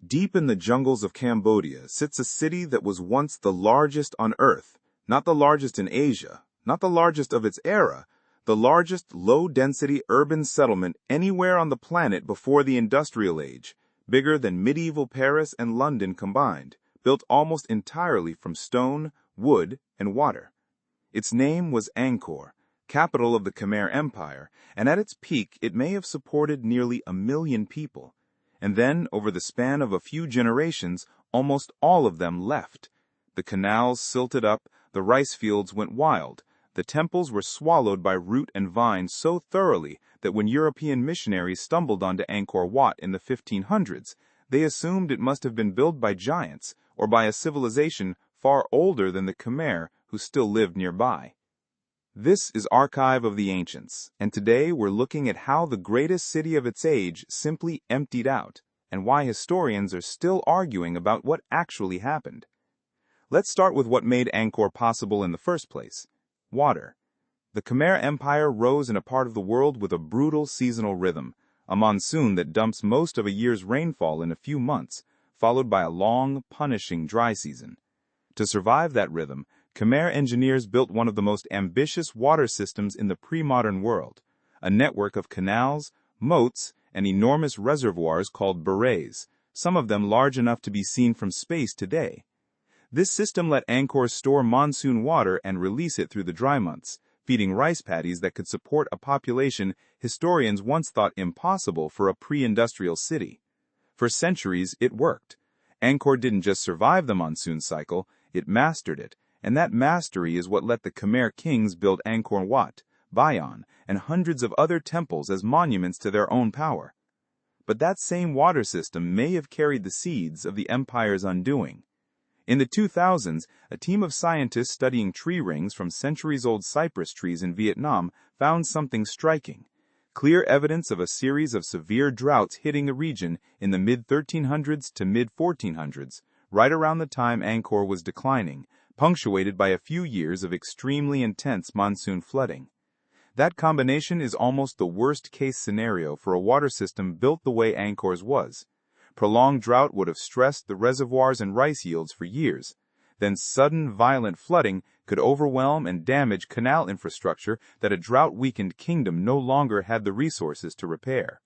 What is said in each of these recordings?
Deep in the jungles of Cambodia sits a city that was once the largest on Earth, not the largest in Asia, not the largest of its era, the largest low-density urban settlement anywhere on the planet before the Industrial Age, bigger than medieval Paris and London combined, built almost entirely from stone, wood, and water. Its name was Angkor, capital of the Khmer Empire, and at its peak it may have supported nearly 1 million people. And then, over the span of a few generations, almost all of them left. The canals silted up, the rice fields went wild, the temples were swallowed by root and vine so thoroughly that when European missionaries stumbled onto Angkor Wat in the 1500s, they assumed it must have been built by giants or by a civilization far older than the Khmer who still lived nearby. This is Archive of the Ancients, and today we're looking at how the greatest city of its age simply emptied out, and why historians are still arguing about what actually happened. Let's start with what made Angkor possible in the first place: water. The Khmer Empire rose in a part of the world with a brutal seasonal rhythm, a monsoon that dumps most of a year's rainfall in a few months, followed by a long, punishing dry season. To survive that rhythm, Khmer engineers built one of the most ambitious water systems in the pre-modern world, a network of canals, moats, and enormous reservoirs called barrays, some of them large enough to be seen from space today. This system let Angkor store monsoon water and release it through the dry months, feeding rice paddies that could support a population historians once thought impossible for a pre-industrial city. For centuries, it worked. Angkor didn't just survive the monsoon cycle, it mastered it. And that mastery is what let the Khmer kings build Angkor Wat, Bayon, and hundreds of other temples as monuments to their own power. But that same water system may have carried the seeds of the empire's undoing. In the 2000s, a team of scientists studying tree rings from centuries-old cypress trees in Vietnam found something striking: clear evidence of a series of severe droughts hitting the region in the mid-1300s to mid-1400s, right around the time Angkor was declining, punctuated by a few years of extremely intense monsoon flooding. That combination is almost the worst-case scenario for a water system built the way Angkor's was. Prolonged drought would have stressed the reservoirs and rice yields for years. Then sudden, violent flooding could overwhelm and damage canal infrastructure that a drought-weakened kingdom no longer had the resources to repair.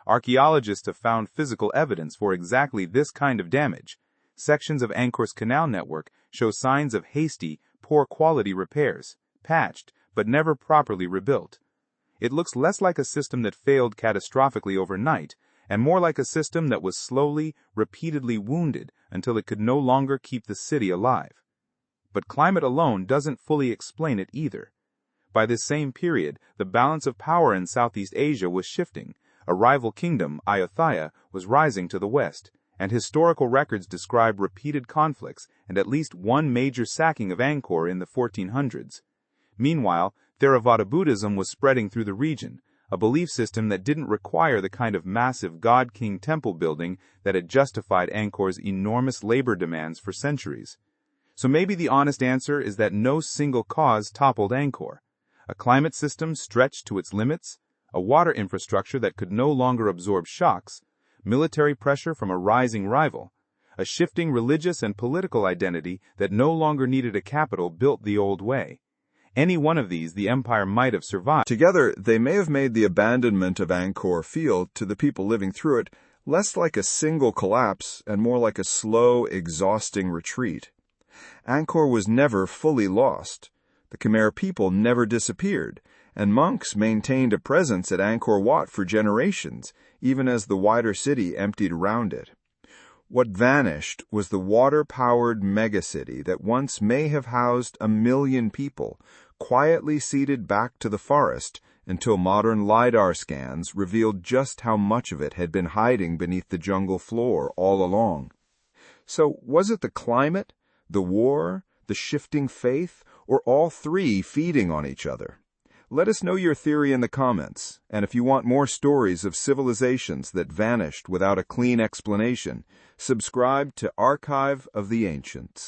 Archaeologists have found physical evidence for exactly this kind of damage. Sections of Angkor's canal network show signs of hasty, poor-quality repairs, patched, but never properly rebuilt. It looks less like a system that failed catastrophically overnight, and more like a system that was slowly, repeatedly wounded until it could no longer keep the city alive. But climate alone doesn't fully explain it either. By this same period, the balance of power in Southeast Asia was shifting. A rival kingdom, Ayutthaya, was rising to the west, and historical records describe repeated conflicts and at least one major sacking of Angkor in the 1400s. Meanwhile, Theravada Buddhism was spreading through the region, a belief system that didn't require the kind of massive god-king temple building that had justified Angkor's enormous labor demands for centuries. So maybe the honest answer is that no single cause toppled Angkor: a climate system stretched to its limits, a water infrastructure that could no longer absorb shocks, military pressure from a rising rival, a shifting religious and political identity that no longer needed a capital built the old way. Any one of these the empire might have survived. Together, they may have made the abandonment of Angkor feel, to the people living through it, less like a single collapse and more like a slow, exhausting retreat. Angkor was never fully lost. The Khmer people never disappeared, and monks maintained a presence at Angkor Wat for generations, even as the wider city emptied around it. What vanished was the water-powered megacity that once may have housed 1 million people, quietly ceded back to the forest until modern LIDAR scans revealed just how much of it had been hiding beneath the jungle floor all along. So was it the climate, the war, the shifting faith, or all three feeding on each other? Let us know your theory in the comments, and if you want more stories of civilizations that vanished without a clean explanation, subscribe to Archive of the Ancients.